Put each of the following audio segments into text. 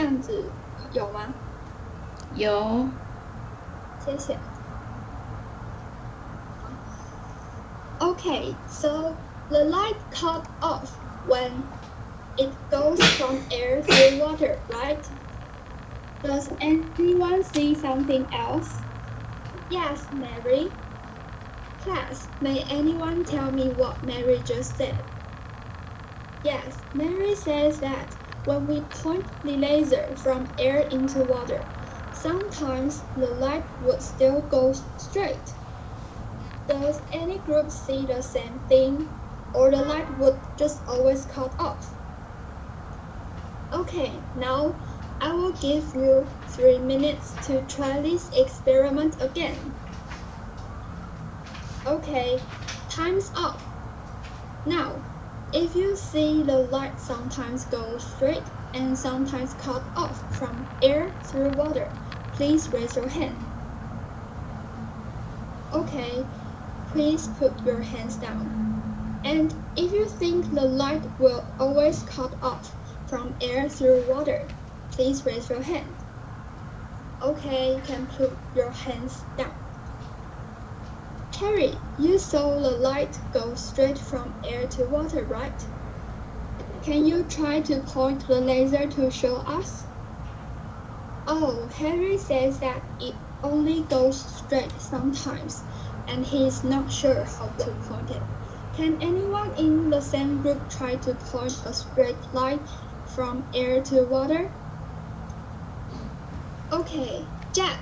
样子有吗？有。谢谢。Okay, so the light cut off when it goes from air through water, right? Does anyone see something else? Yes, Mary. Class, may anyone tell me what Mary just said? Yes, Mary says that when we point the laser from air into water, sometimes the light would still go straight. Does any group see the same thing, or the light would just always cut off? Okay, now I will give you 3 minutes to try this experiment again. Okay, time's up. Now, if you see the light sometimes go straight and sometimes cut off from air through water, please raise your hand. Okay, please put your hands down. And if you think the light will always cut off from air through water, please raise your hand. Okay, you can put your hands down. Harry, you saw the light go straight from air to water, right? Can you try to point the laser to show us? Oh, Harry says that it only goes straight sometimes, and he's not sure how to point it. Can anyone in the same group try to point a straight line from air to water? Okay, Jack,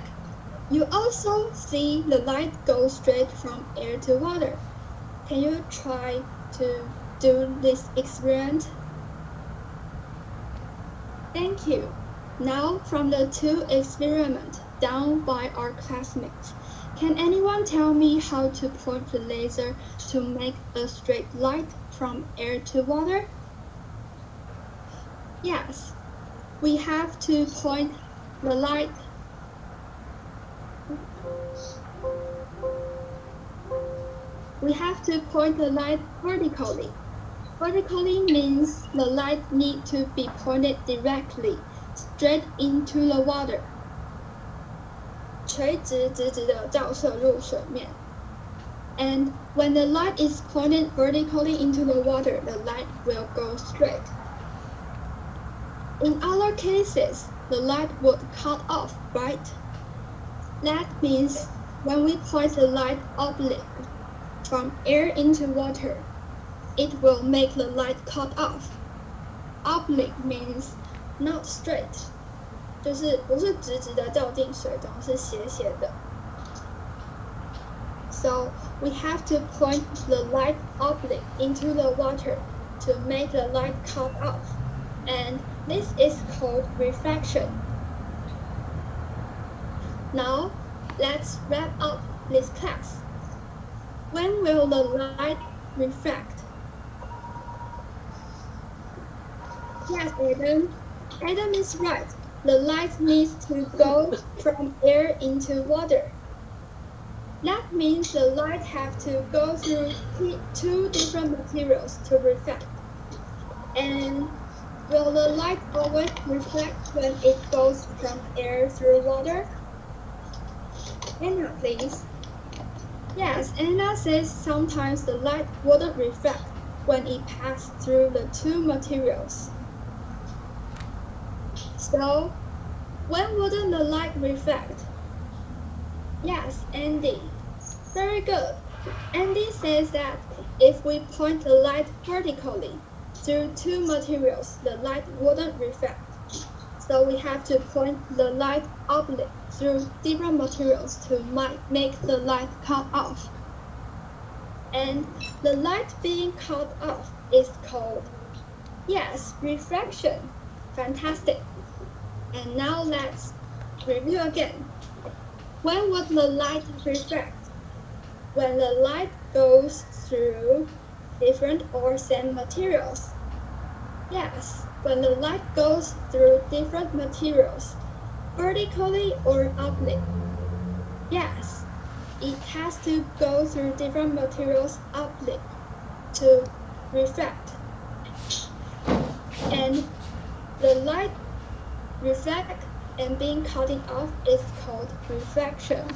you also see the light go straight from air to water. Can you try to do this experiment? Thank you. Now from the 2 experiments done by our classmates, can anyone tell me how to point the laser to make a straight light from air to water? Yes, we have to point the light vertically. Vertically means the light needs to be pointed directly, straight into the water. 垂直直直的照射入水面。And when the light is pointed vertically into the water, the light will go straight. In other cases, the light would cut off, right? That means when we point the light oblique from air into water, it will make the light cut off. Oblique means not straight, 就是不是直直的照进水中，是斜斜的。So we have to point the light oblique into the water to make the light cut off, and this is called refraction. Now, let's wrap up this class. When will the light refract? Yes, Adam. Adam is right. The light needs to go from air into water. That means the light have to go through 2 different materials to reflect. And will the light always reflect when it goes from air through water? Anna, please. Yes, Anna says sometimes the light wouldn't reflect when it passed through the 2 materials. So, when wouldn't the light reflect? Yes, Andy. Very good. Andy says that if we point the light vertically through 2 materials, the light wouldn't reflect. So we have to point the light oblique through different materials to make the light cut off. And the light being cut off is called, yes, refraction. Fantastic. And now let's review again. When would the light refract? When the light goes through different or same materials. Yes, when the light goes through different materials, vertically or oblique. Yes, it has to go through different materials oblique to refract. And the light reflect and being cutting off is called reflection.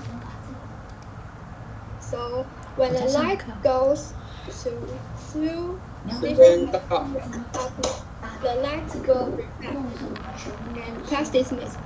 So when the light goes through different darkness, the light will reflect and pass this message.